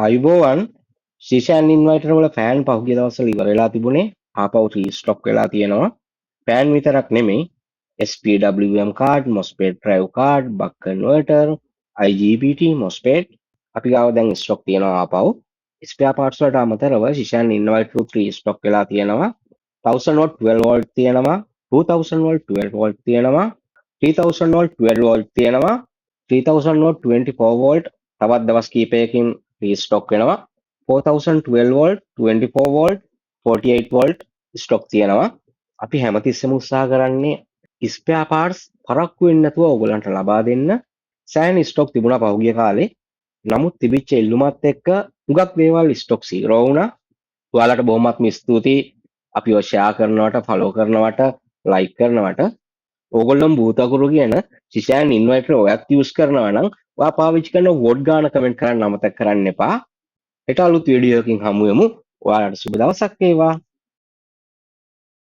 ආයුබෝවන් ශිෂයන් ඉන්වයිටර් වල ෆෑන් පහුගිය දවස්වල ඉවර වෙලා තිබුණේ ආපහු රීස්ටොක් වෙලා තියෙනවා. ෆෑන් විතරක් නෙමෙයි SPWM card, MOSFET drive card, buck converter, IGBT, MOSFET අපි ගාව දැන් ස්ටොක් තියෙනවා ආපහු. ස්පෙයා පාර්ට්ස් වලට අමතරව ශිෂයන් ඉන්වයිටර් රීස්ටොක් වෙලා තියෙනවා. 1000 watt 12 volt තියෙනවා, 2000 watt 12 volt තියෙනවා, 3000 watt 12 volt තියෙනවා, 3000 watt 24 volt තවත් දවස් කීපයකින් රීස්ටොක් වෙනවා. 4012 volt 24 volt 48 volt ස්ටොක් තියෙනවා. අපි හැමතිස්සෙම උත්සාහ කරන්නේ ස්පෙයා පාර්ට්ස් පරක්කු වෙන්නේ නැතුව ඕගොල්ලන්ට ලබා දෙන්න. සෑහෙන ස්ටොක් තිබුණා පහුගිය කාලේ. නමුත් තිබිච්ච ඉල්ලුමත් එක්ක හුඟක් දේවල් ස්ටොක් සීරෝ වුණා. ඔයාලට බොහොමත්ම ස්තුතියි අපිව ෂෙයා කරනවට, ෆලෝ කරනවට, ලයික් කරනවට. ඕගොල්ලොම භූතකුරු කියන ශිෂයන් ඉන්වයිටර් ඔයත් යූස් කරනවා නම් ඔයා පාවිච්චි කරන වොඩ් ගාන කමෙන්ට් කරන්න අමතක කරන්න එපා. හෙට අලුත් වීඩියෝ එකකින් හමු වෙමු. ඔයාලට සුබ දවසක් වේවා.